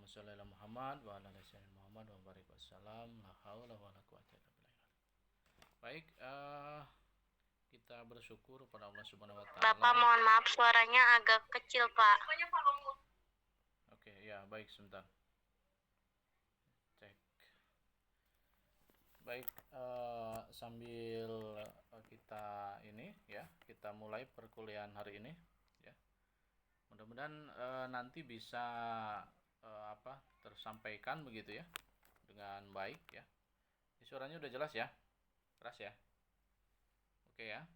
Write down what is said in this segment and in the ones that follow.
Allahumma sholli ala Muhammad wa ala ali sayyidina Muhammad wa barik wasallam. La haula wala quwwata illa billah. Baik, kita bersyukur pada Allah Subhanahu wa taala. Bapak, mohon maaf suaranya agak kecil, Pak. Oke, ya, baik, sebentar. Cek. Baik, sambil kita ini ya, kita mulai perkuliahan hari ini ya. Mudah-mudahan nanti bisa tersampaikan begitu ya dengan baik ya. Ini suaranya udah jelas ya? Keras ya? Oke ya.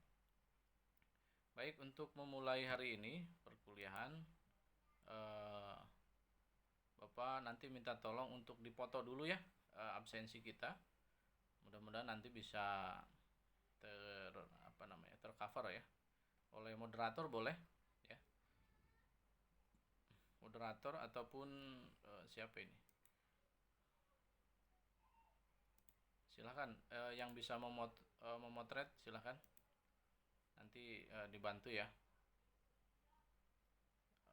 Baik, untuk memulai hari ini perkuliahan, Bapak nanti minta tolong untuk dipoto dulu ya absensi kita. Mudah-mudahan nanti bisa tercover ya oleh moderator, boleh ya. Moderator ataupun siapa ini? Silahkan yang bisa memotret silahkan. Nanti dibantu ya.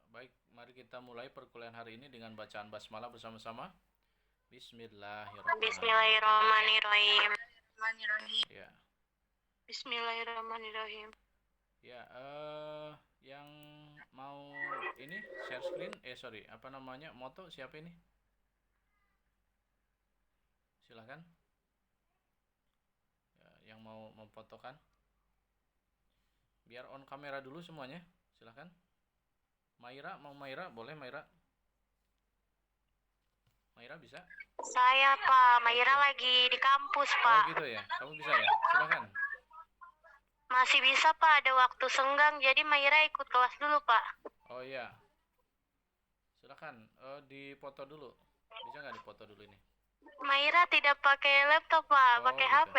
Baik, mari kita mulai perkuliahan hari ini dengan bacaan basmalah bersama-sama. Bismillahirrahmanirrahim. Ya. Bismillahirrahmanirrahim. Ya, yang mau ini share screen, moto siapa ini? Silahkan. Ya, yang mau memfotokan. Biar on kamera dulu semuanya, silahkan. Maira, boleh Maira? Maira bisa? Saya, Pak. Maira lagi di kampus, Pak. Oh gitu ya, kamu bisa ya? Silahkan. Masih bisa, Pak. Ada waktu senggang, jadi Maira ikut kelas dulu, Pak. Oh iya. Silahkan, dipoto dulu. Bisa nggak dipoto dulu ini? Maira tidak pakai laptop, Pak. Pakai gitu. HP.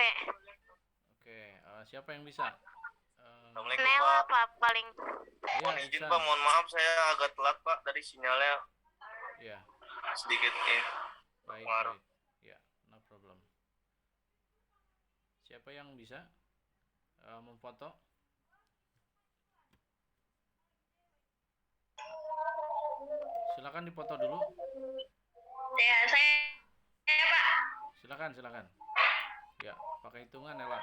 Oke, siapa yang bisa? Nela, Pak, paling. Mohon izin, Pak, mohon maaf saya agak telat, Pak, dari sinyalnya. Iya. Sedikit Baik. Ya, no problem. Siapa yang bisa memfoto? Silakan dipoto dulu. Ya, saya Pak. Silakan. Ya, pakai hitungan Nela.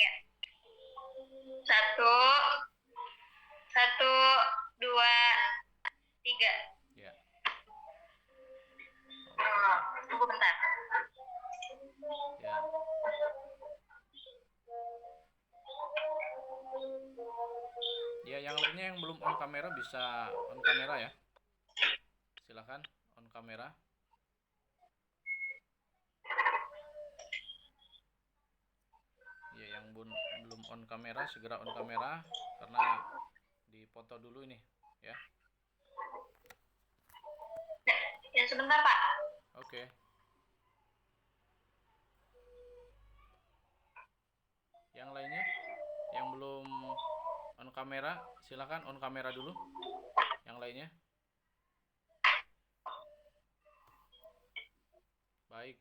Ya. 1, 2, 3. Ya. Tunggu bentar. Ya. Ya, yang lainnya yang belum on kamera bisa on kamera ya. Silakan on kamera. Ya, yang belum on kamera segera on kamera karena dipoto dulu ini ya. Ya, sebentar, Pak. Oke. Yang lainnya yang belum on kamera silakan on kamera dulu. Yang lainnya. Baik.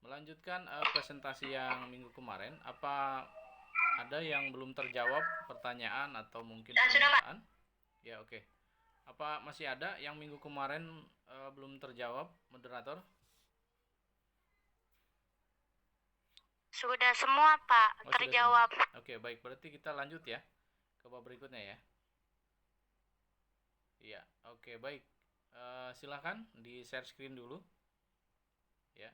Melanjutkan presentasi yang minggu kemarin. Apa ada yang belum terjawab pertanyaan atau mungkin pertanyaan? Ya, oke. Apa masih ada yang minggu kemarin belum terjawab, moderator? Sudah semua, Pak, terjawab. Oke, baik. Berarti kita lanjut ya ke bab berikutnya ya. Iya, oke, baik. Silakan di share screen dulu. Ya.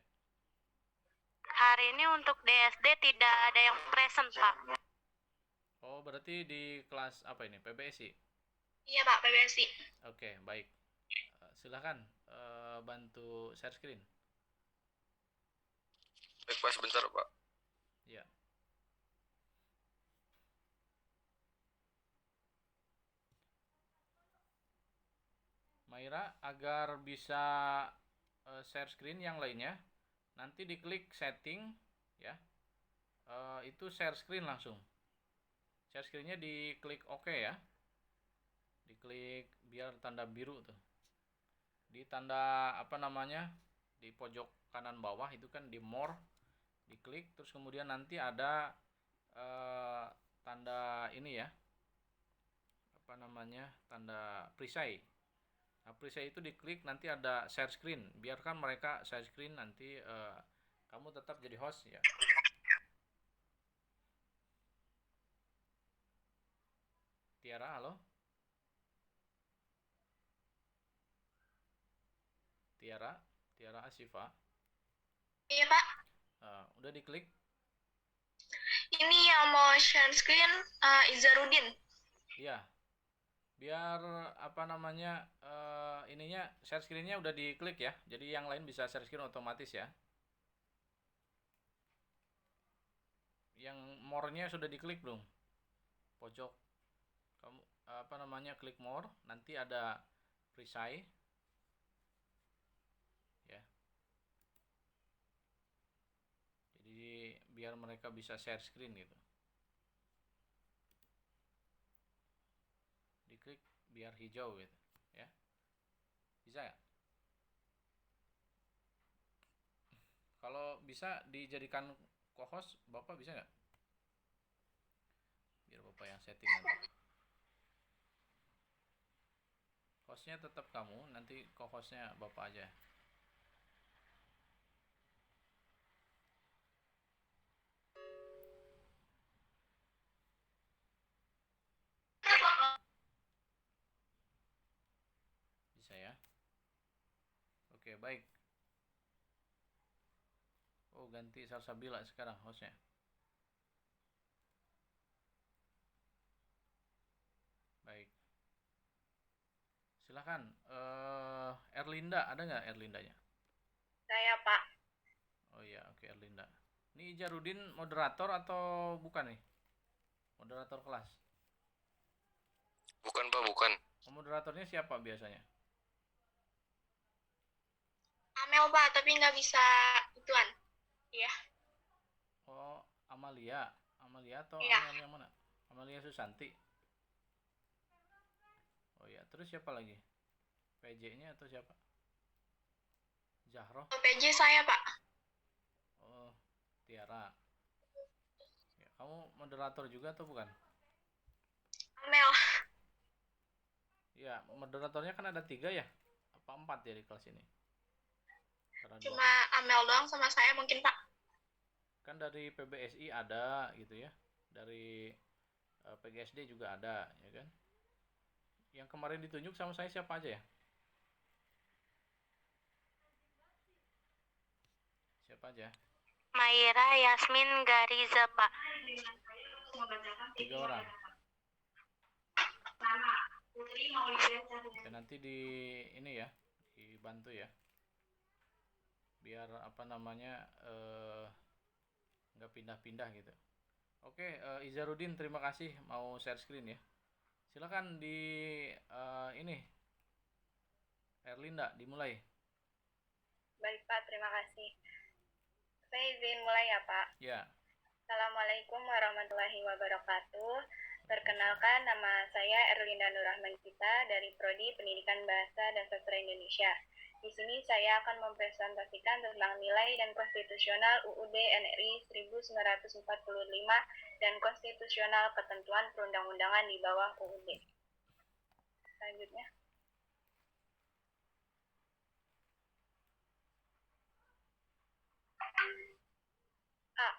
Hari ini untuk DSD tidak ada yang present, Pak. Oh, berarti di kelas apa ini? PBSI? Iya, Pak, PBSI. Oke, baik. Silakan bantu share screen. Baik, Pak, sebentar, Pak. Ya. Maira, agar bisa share screen yang lainnya, nanti diklik setting ya. Itu share screen langsung. Share screen-nya diklik OK ya. Diklik biar tanda biru tuh. Di tanda di pojok kanan bawah itu kan di more, diklik terus kemudian nanti ada tanda ini ya. tanda perisai. Nah, perisai itu diklik, nanti ada share screen. Biarkan mereka share screen, nanti kamu tetap jadi host ya. Tiara, halo? Tiara Asifa. Iya, Pak. Udah diklik? Ini yang mau share screen Izarudin. Iya. Biar ininya share screen-nya udah diklik ya. Jadi yang lain bisa share screen otomatis ya. Yang more-nya sudah diklik belum? Pojok kamu klik more, nanti ada perisai ya. Jadi biar mereka bisa share screen gitu. Diklik biar hijau gitu ya. Bisa ya? Kalau bisa dijadikan co-host, Bapak bisa nggak? Biar Bapak yang setting nanti. Hostnya tetap kamu, nanti co-hostnya Bapak aja. Bisa ya? Oke, baik. Oh, ganti Salsabila sekarang hostnya. Baik. Silakan. Erlinda, ada nggak Erlindanya? Saya, Pak. Oh iya, oke, Erlinda. Ini Ijarudin moderator atau bukan nih? Moderator kelas? Bukan Pak, bukan. Moderatornya siapa biasanya? Amel, Pak, tapi nggak bisa ituan. Iya. Oh, Amalia. Amalia atau Iya. Amel yang mana? Amalia Susanti. Oh iya, terus siapa lagi? PJ-nya atau siapa? Zahro. PJ saya, Pak. Oh, Tiara. Ya, kamu moderator juga atau bukan? Amel. Ya, moderatornya kan ada 3 ya? Apa 4 ya di kelas ini? Cuma Amel doang sama saya mungkin, Pak. Kan dari PBSI ada gitu ya. Dari PGSD juga ada, ya kan? Yang kemarin ditunjuk sama saya siapa aja ya? Siapa aja? Maira, Yasmin, Gariza, Pak. 3 orang. Ya, nanti ini ya, dibantu ya. Biar nggak pindah-pindah gitu. Oke, Izarudin terima kasih mau share screen ya. Silakan di ini Erlinda dimulai. Baik, Pak. Terima kasih. Saya izin mulai ya, Pak. Ya. Assalamualaikum warahmatullahi wabarakatuh. Perkenalkan, nama saya Erlinda Nurrahmankita dari Prodi Pendidikan Bahasa dan Sastra Indonesia. Di sini saya akan mempresentasikan tentang nilai dan konstitusional UUD NRI 1945 dan konstitusional ketentuan perundang-undangan di bawah UUD. Selanjutnya. A.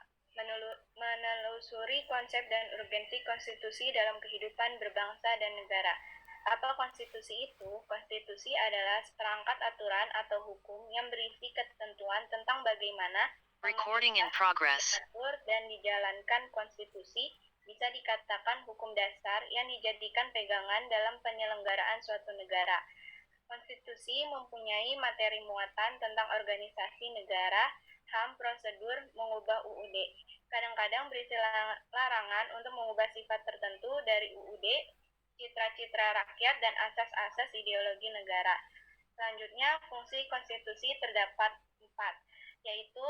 Menelusuri konsep dan urgensi konstitusi dalam kehidupan berbangsa dan negara. Apa konstitusi itu? Konstitusi adalah seperangkat aturan atau hukum yang berisi ketentuan tentang bagaimana Recording in progress. diatur dan dijalankan konstitusi, bisa dikatakan hukum dasar yang dijadikan pegangan dalam penyelenggaraan suatu negara. Konstitusi mempunyai materi muatan tentang organisasi negara, HAM, prosedur, mengubah UUD. Kadang-kadang berisi larangan untuk mengubah sifat tertentu dari UUD, citra-citra rakyat, dan asas-asas ideologi negara. Selanjutnya, fungsi konstitusi terdapat 4, yaitu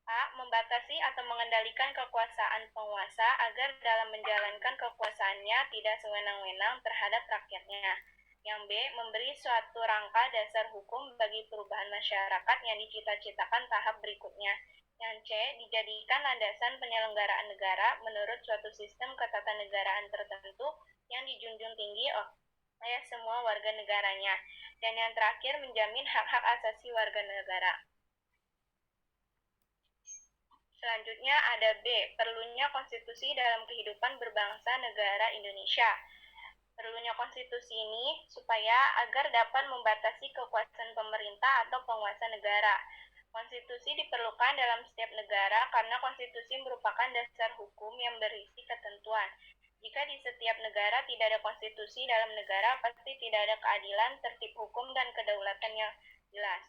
A. Membatasi atau mengendalikan kekuasaan penguasa agar dalam menjalankan kekuasaannya tidak sewenang-wenang terhadap rakyatnya. Yang B. Memberi suatu rangka dasar hukum bagi perubahan masyarakat yang dicita-citakan tahap berikutnya. Yang C. Dijadikan landasan penyelenggaraan negara menurut suatu sistem ketatanegaraan tertentu yang dijunjung tinggi oleh semua warga negaranya. Dan yang terakhir, menjamin hak-hak asasi warga negara. Selanjutnya ada B, perlunya konstitusi dalam kehidupan berbangsa negara Indonesia. Perlunya konstitusi ini supaya agar dapat membatasi kekuasaan pemerintah atau penguasa negara. Konstitusi diperlukan dalam setiap negara karena konstitusi merupakan dasar hukum yang berisi ketentuan. Jika di setiap negara tidak ada konstitusi dalam negara, pasti tidak ada keadilan, tertib hukum, dan kedaulatan yang jelas.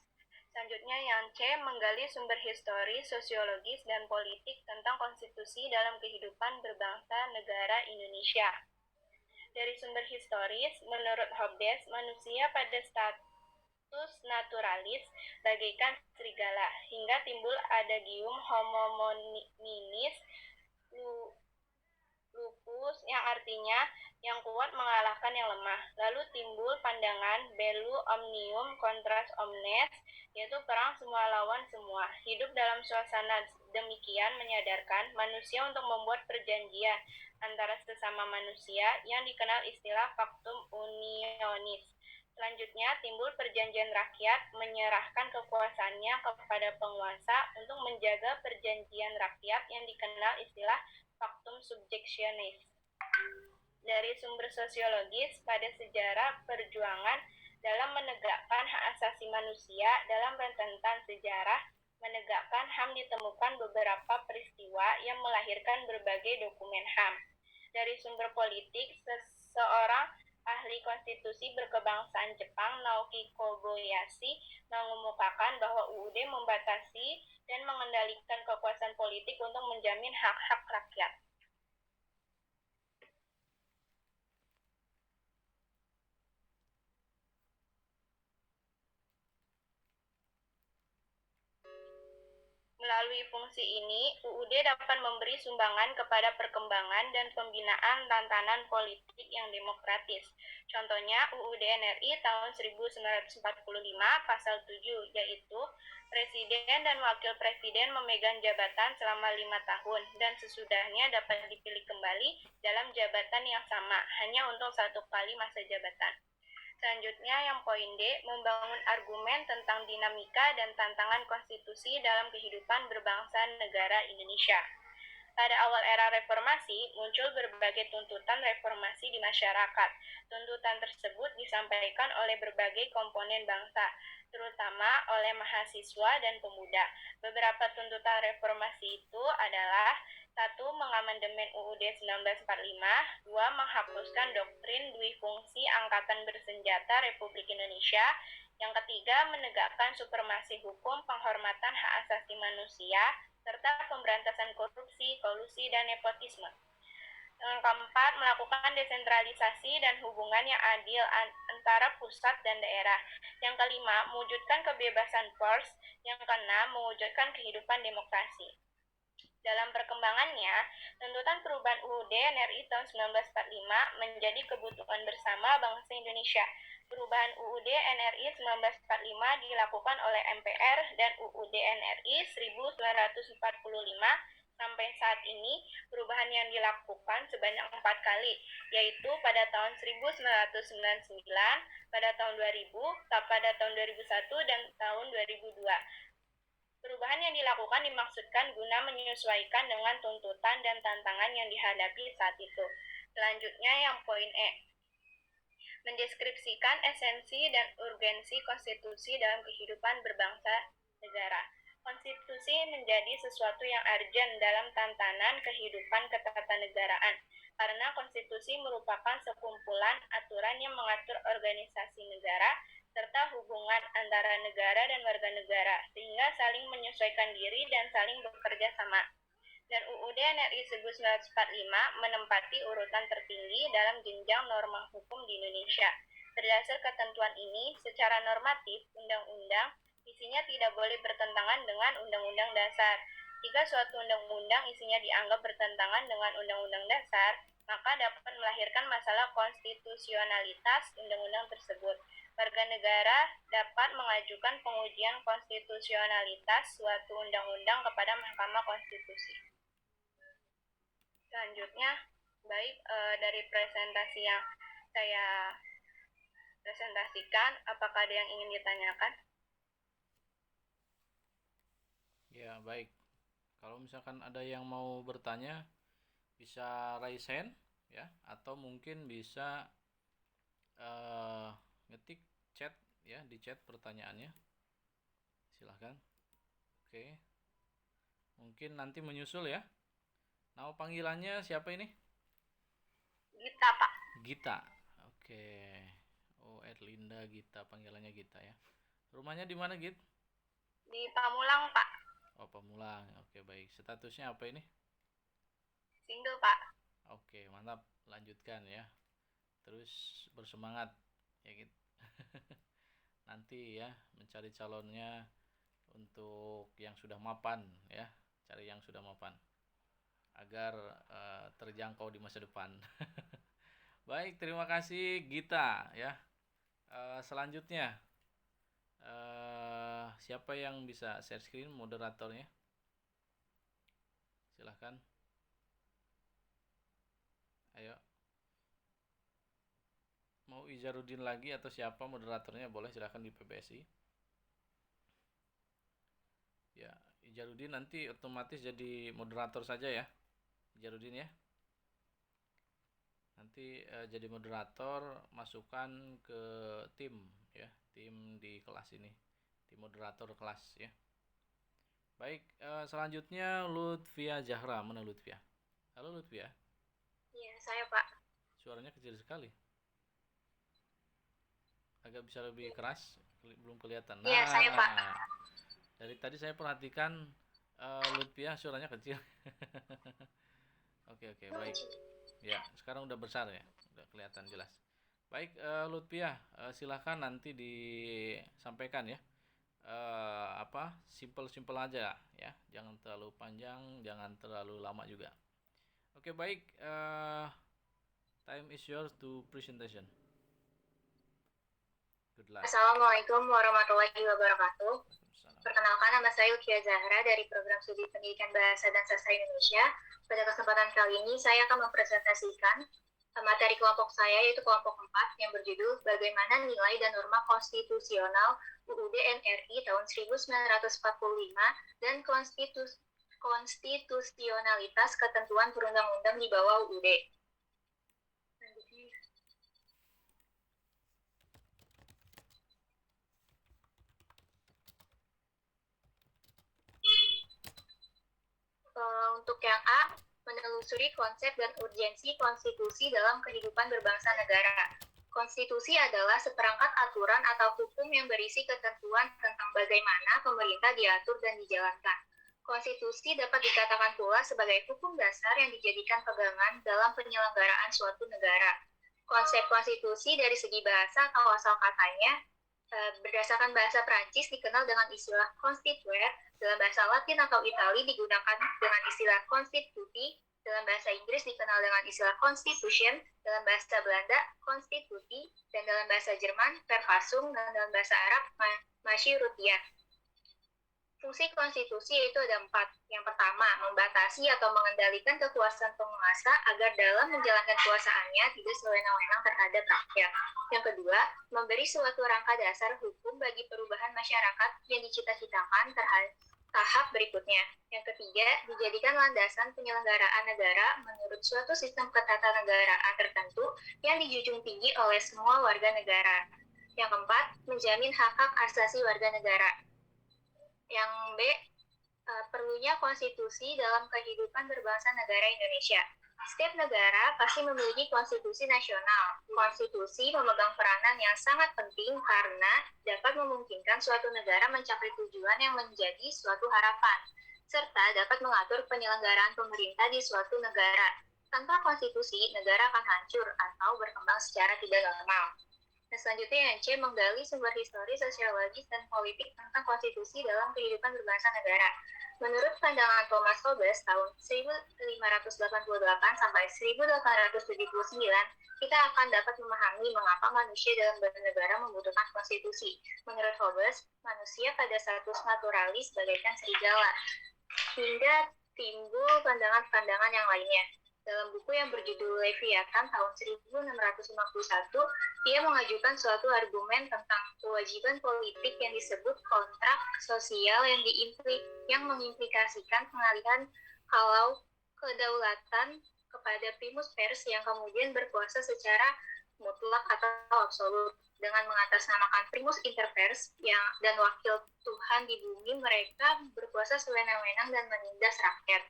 Selanjutnya yang C, menggali sumber historis, sosiologis, dan politik tentang konstitusi dalam kehidupan berbangsa negara Indonesia. Dari sumber historis, menurut Hobbes, manusia pada status naturalis bagaikan serigala, hingga timbul adagium homominis lupus yang artinya yang kuat mengalahkan yang lemah. Lalu timbul pandangan bellu omnium contras omnes, yaitu perang semua lawan semua. Hidup dalam suasana demikian menyadarkan manusia untuk membuat perjanjian antara sesama manusia yang dikenal istilah factum unionis. Selanjutnya timbul perjanjian rakyat menyerahkan kekuasaannya kepada penguasa untuk menjaga perjanjian rakyat yang dikenal istilah factum subjectionis. Dari sumber sosiologis, pada sejarah perjuangan dalam menegakkan hak asasi manusia dalam rentetan sejarah menegakkan HAM ditemukan beberapa peristiwa yang melahirkan berbagai dokumen HAM. Dari sumber politik, seseorang ahli konstitusi berkebangsaan Jepang, Naoki Kobayashi, mengemukakan bahwa UUD membatasi dan mengendalikan kekuasaan politik untuk menjamin hak-hak rakyat. Melalui fungsi ini, UUD dapat memberi sumbangan kepada perkembangan dan pembinaan tatanan politik yang demokratis. Contohnya, UUD NRI tahun 1945 pasal 7, yaitu Presiden dan Wakil Presiden memegang jabatan selama 5 tahun dan sesudahnya dapat dipilih kembali dalam jabatan yang sama, hanya untuk 1 kali masa jabatan. Selanjutnya yang poin D, membangun argumen tentang dinamika dan tantangan konstitusi dalam kehidupan berbangsa negara Indonesia. Pada awal era reformasi, muncul berbagai tuntutan reformasi di masyarakat. Tuntutan tersebut disampaikan oleh berbagai komponen bangsa, terutama oleh mahasiswa dan pemuda. Beberapa tuntutan reformasi itu adalah 1. Mengamandemen UUD 1945, 2. Menghapuskan doktrin duifungsi Angkatan Bersenjata Republik Indonesia, yang ketiga, menegakkan supremasi hukum, penghormatan hak asasi manusia, serta pemberantasan korupsi, kolusi, dan nepotisme. Yang keempat, melakukan desentralisasi dan hubungan yang adil antara pusat dan daerah. Yang kelima, mewujudkan kebebasan pers. Yang keenam, mewujudkan kehidupan demokrasi. Dalam perkembangannya, tuntutan perubahan UUD NRI tahun 1945 menjadi kebutuhan bersama bangsa Indonesia. Perubahan UUD NRI 1945 dilakukan oleh MPR dan UUD NRI 1945. Sampai saat ini, perubahan yang dilakukan sebanyak 4 kali, yaitu pada tahun 1999, pada tahun 2000, pada tahun 2001, dan tahun 2002. Perubahan yang dilakukan dimaksudkan guna menyesuaikan dengan tuntutan dan tantangan yang dihadapi saat itu. Selanjutnya yang poin E. Mendeskripsikan esensi dan urgensi konstitusi dalam kehidupan berbangsa negara. Konstitusi menjadi sesuatu yang urgent dalam tatanan kehidupan ketatanegaraan, karena konstitusi merupakan sekumpulan aturan yang mengatur organisasi negara, serta hubungan antara negara dan warga negara, sehingga saling menyesuaikan diri dan saling bekerja sama. Dan UUD NRI 1945 menempati urutan tertinggi dalam jenjang norma hukum di Indonesia. Berdasar ketentuan ini, secara normatif, undang-undang isinya tidak boleh bertentangan dengan Undang-Undang Dasar. Jika suatu undang-undang isinya dianggap bertentangan dengan Undang-Undang Dasar, maka dapat melahirkan masalah konstitusionalitas undang-undang tersebut. Warga negara dapat mengajukan pengujian konstitusionalitas suatu undang-undang kepada Mahkamah Konstitusi. Selanjutnya, Baik, dari presentasi yang saya presentasikan, apakah ada yang ingin ditanyakan? Ya, baik. Kalau misalkan ada yang mau bertanya, bisa raise hand ya, atau mungkin bisa ngetik chat ya, di chat pertanyaannya. Silahkan. Oke. Mungkin nanti menyusul ya. Nama panggilannya siapa ini? Gita, Pak. Gita. Oke. Oh, Erlinda Gita, panggilannya Gita ya. Rumahnya di mana, Git? Di Pamulang, Pak. Oh, Pamulang. Oke, baik. Statusnya apa ini? Single, Pak. Oke, mantap. Lanjutkan ya. Terus bersemangat ya, Git. Nanti ya mencari calonnya untuk yang sudah mapan ya. Cari yang sudah mapan agar terjangkau di masa depan. Baik, terima kasih Gita ya. Selanjutnya siapa yang bisa share screen, moderatornya? Silahkan. Ayo. Mau Izarudin lagi atau siapa moderatornya, boleh silahkan di PBSI. Ya, Izarudin nanti otomatis jadi moderator saja ya. Izarudin ya. Nanti jadi moderator, masukkan ke tim ya, tim di kelas ini, tim moderator kelas ya. Baik, selanjutnya Lutfia Zahra. Mana Lutfia? Halo Lutfia. Iya, saya, Pak. Suaranya kecil sekali. Agak bisa lebih keras, belum kelihatan. Iya, saya, Pak. Dari tadi saya perhatikan Lutfia suaranya kecil. Oke, baik. Ya, sekarang udah besar ya, udah kelihatan jelas. Baik, Lutfia, silahkan nanti disampaikan ya. Simple aja ya, jangan terlalu panjang, jangan terlalu lama juga. Oke, baik. Time is yours to presentation. Good luck. Assalamualaikum warahmatullahi wabarakatuh. Waalaikumsalam. Perkenalkan, nama saya Lutfia Zahra dari Program Studi Pendidikan Bahasa dan Sastra Indonesia. Pada kesempatan kali ini, saya akan mempresentasikan materi kelompok saya, yaitu kelompok 4, yang berjudul Bagaimana Nilai dan Norma Konstitusional UUD NRI tahun 1945 dan konstitusionalitas ketentuan perundang-undang di bawah UUD. Untuk yang A, menelusuri konsep dan urgensi konstitusi dalam kehidupan berbangsa negara. Konstitusi adalah seperangkat aturan atau hukum yang berisi ketentuan tentang bagaimana pemerintah diatur dan dijalankan. Konstitusi dapat dikatakan pula sebagai hukum dasar yang dijadikan pegangan dalam penyelenggaraan suatu negara. Konsep konstitusi dari segi bahasa atau asal katanya, berdasarkan bahasa Prancis dikenal dengan istilah constituer, dalam bahasa Latin atau Itali digunakan dengan istilah constituti, dalam bahasa Inggris dikenal dengan istilah constitution, dalam bahasa Belanda constitutie, dan dalam bahasa Jerman Verfassung, dan dalam bahasa Arab Masyrutia. Fungsi konstitusi yaitu ada 4. Yang pertama, membatasi atau mengendalikan kekuasaan penguasa agar dalam menjalankan kuasaannya tidak sewenang-wenang terhadap rakyat. Yang kedua, memberi suatu rangka dasar hukum bagi perubahan masyarakat yang dicita-citakan terhadap tahap berikutnya. Yang ketiga, dijadikan landasan penyelenggaraan negara menurut suatu sistem ketatanegaraan tertentu yang dijunjung tinggi oleh semua warga negara. Yang keempat, menjamin hak-hak asasi warga negara. Yang B, perlunya konstitusi dalam kehidupan berbangsa negara Indonesia. Setiap negara pasti memiliki konstitusi nasional. Konstitusi memegang peranan yang sangat penting karena dapat memungkinkan suatu negara mencapai tujuan yang menjadi suatu harapan, serta dapat mengatur penyelenggaraan pemerintah di suatu negara. Tanpa konstitusi, negara akan hancur atau berkembang secara tidak normal. Dan selanjutnya yang C, menggali sumber historis, sosiologis, dan politik tentang konstitusi dalam kehidupan berbangsa negara. Menurut pandangan Thomas Hobbes tahun 1588 sampai 1879, kita akan dapat memahami mengapa manusia dalam bernegara membutuhkan konstitusi. Menurut Hobbes, manusia pada status naturalis bagaikan serigala, hingga timbul pandangan-pandangan yang lainnya. Dalam buku yang berjudul Leviathan tahun 1651, dia mengajukan suatu argumen tentang kewajiban politik yang disebut kontrak sosial yang mengimplikasikan pengalihan kalau kedaulatan kepada primus pers yang kemudian berkuasa secara mutlak atau absolut. Dengan mengatasnamakan primus inter pers dan wakil Tuhan di bumi, mereka berkuasa sewenang-wenang dan menindas rakyat.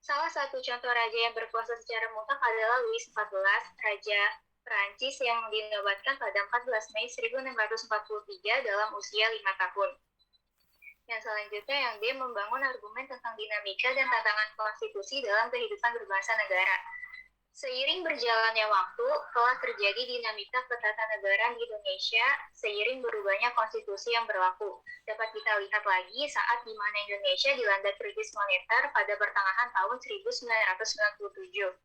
Salah satu contoh raja yang berkuasa secara mutlak adalah Louis XIV, Raja Perancis yang dinobatkan pada 14 Mei 1643 dalam usia 5 tahun. Yang selanjutnya yang dia membangun argumen tentang dinamika dan tantangan konstitusi dalam kehidupan berbangsa negara. Seiring berjalannya waktu, telah terjadi dinamika ketatanegaraan di Indonesia seiring berubahnya konstitusi yang berlaku. Dapat kita lihat lagi saat di mana Indonesia dilanda krisis moneter pada pertengahan tahun 1997.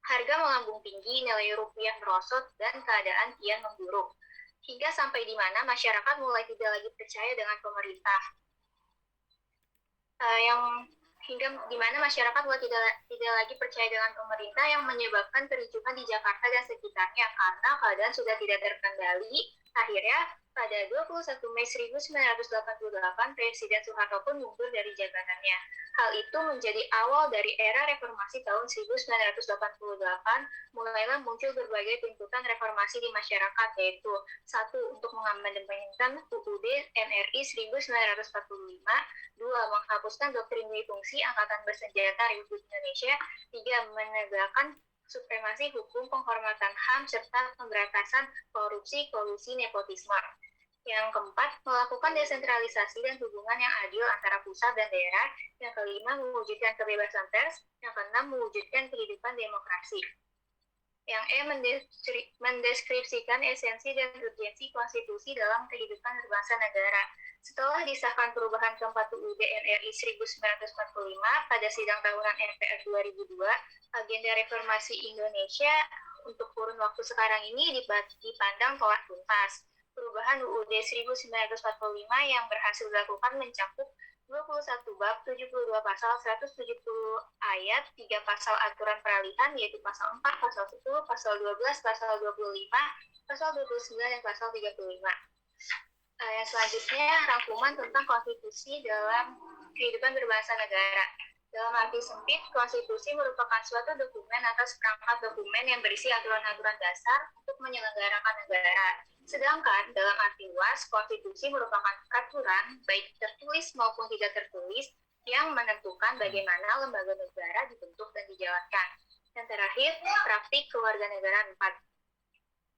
Harga melambung tinggi, nilai rupiah merosot, dan keadaan kian memburuk. Hingga sampai di mana masyarakat mulai tidak lagi percaya dengan pemerintah. Hingga di mana masyarakat mulai tidak lagi percaya dengan pemerintah, yang menyebabkan kericuhan di Jakarta dan sekitarnya karena keadaan sudah tidak terkendali. Akhirnya, pada 21 Mei 1988, Presiden Soeharto pun mundur dari jabatannya. Hal itu menjadi awal dari era reformasi tahun 1988, mulailah muncul berbagai tuntutan reformasi di masyarakat, yaitu 1. Untuk mengamandemenkan UUD NRI 1945, 2. Menghapuskan doktrin duifungsi Angkatan Bersenjata Republik Indonesia, 3. Menegakkan supremasi hukum, penghormatan HAM, serta pemberantasan korupsi, kolusi, nepotisme. Yang keempat, melakukan desentralisasi dan hubungan yang adil antara pusat dan daerah. Yang kelima, mewujudkan kebebasan pers. Yang keenam, mewujudkan kehidupan demokrasi. Yang mendeskripsikan esensi dan urgensi konstitusi dalam kehidupan berbangsa negara. Setelah disahkan perubahan keempat UUD NRI 1945 pada sidang tahunan MPR 2002, agenda reformasi Indonesia untuk kurun waktu sekarang ini dipandang telah tuntas. Perubahan UUD 1945 yang berhasil dilakukan mencakup 21 bab, 72 pasal, 170 ayat, 3 pasal aturan peralihan, yaitu pasal 4, pasal 10, pasal 12, pasal 25, pasal 29, dan pasal 35. Yang selanjutnya, rangkuman tentang konstitusi dalam kehidupan berbangsa negara. Dalam arti sempit, konstitusi merupakan suatu dokumen atau seperangkat dokumen yang berisi aturan-aturan dasar untuk menyelenggarakan negara. Sedangkan dalam arti luas, konstitusi merupakan peraturan, baik tertulis maupun tidak tertulis, yang menentukan bagaimana lembaga negara dibentuk dan dijalankan. Dan terakhir, praktik kewarganegaraan 4.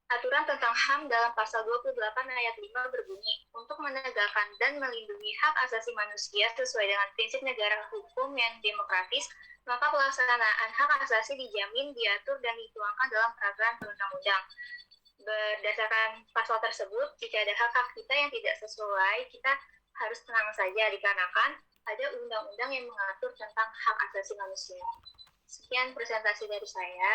Aturan tentang HAM dalam pasal 28 ayat 5 berbunyi, untuk menegakkan dan melindungi hak asasi manusia sesuai dengan prinsip negara hukum yang demokratis, maka pelaksanaan hak asasi dijamin, diatur, dan dituangkan dalam peraturan perundang-undang. Berdasarkan pasal tersebut, jika ada hak-hak kita yang tidak sesuai, kita harus tenang saja dikarenakan ada undang-undang yang mengatur tentang hak asasi manusia. Sekian presentasi dari saya.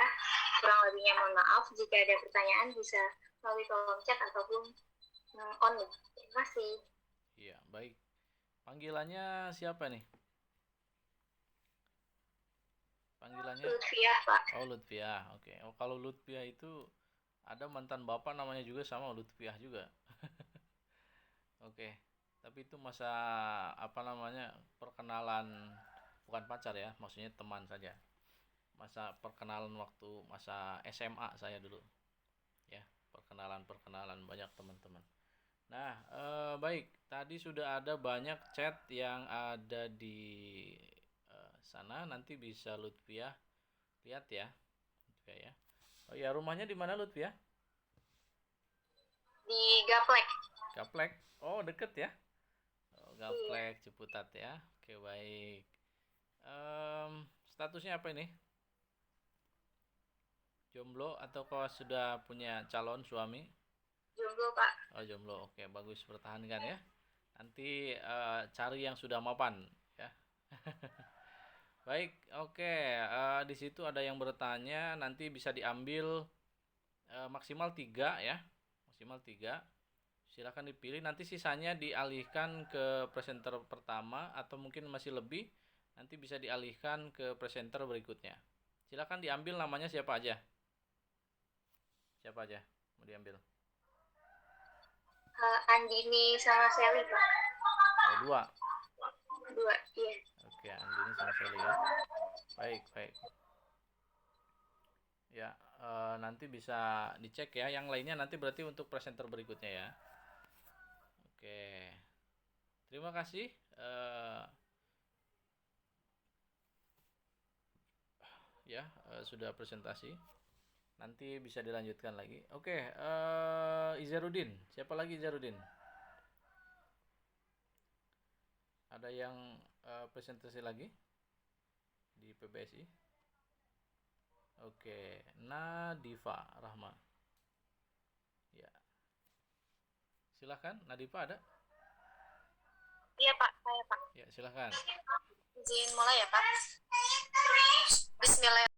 Kurang lebihnya mohon maaf. Jika ada pertanyaan bisa melalui kolom chat ataupun on. Terima kasih. Iya, baik. Panggilannya siapa nih? Panggilannya Lutfiah, Pak. Oh, Lutfiah. Oke. Oh, kalau Lutfiah itu ada mantan bapak namanya juga sama Lutfiah juga. Oke. Tapi itu masa perkenalan, bukan pacar ya, maksudnya teman saja. Masa perkenalan waktu masa SMA saya dulu. Ya, perkenalan banyak teman-teman. Nah, baik. Tadi sudah ada banyak chat yang ada di sana. Nanti bisa Lutfiah lihat ya. Oke ya. Oh ya, rumahnya di mana Lutfiah? Di Gaplek. Gaplek. Oh, deket ya. Oh, Gaplek, Ciputat ya. Oke, baik. Statusnya apa ini? Jomblo atau kau sudah punya calon suami? Jomblo, Pak. Oh, jomblo. Oke, bagus, pertahankan ya. Nanti cari yang sudah mapan ya. Baik, oke. Di situ ada yang bertanya, nanti bisa diambil maksimal 3 ya. Maksimal 3. Silakan dipilih, nanti sisanya dialihkan ke presenter pertama atau mungkin masih lebih nanti bisa dialihkan ke presenter berikutnya. Silakan diambil namanya siapa aja. Siapa aja mau diambil? Andini sama Sally, Pak. Oh, dua. Dua, iya. Oke, Andini sama Sally ya. Baik, baik. Ya, nanti bisa dicek ya. Yang lainnya nanti berarti untuk presenter berikutnya ya. Oke. Terima kasih. Sudah presentasi. Nanti bisa dilanjutkan lagi. Oke, Izarudin. Siapa lagi Izarudin? Ada yang presentasi lagi di PBSI? Oke, Nadifa Rahma. Ya. Silahkan, Nadifa ada? Iya, Pak. Saya, Pak. Ya, silahkan. Izin mulai ya, Pak. Bismillah.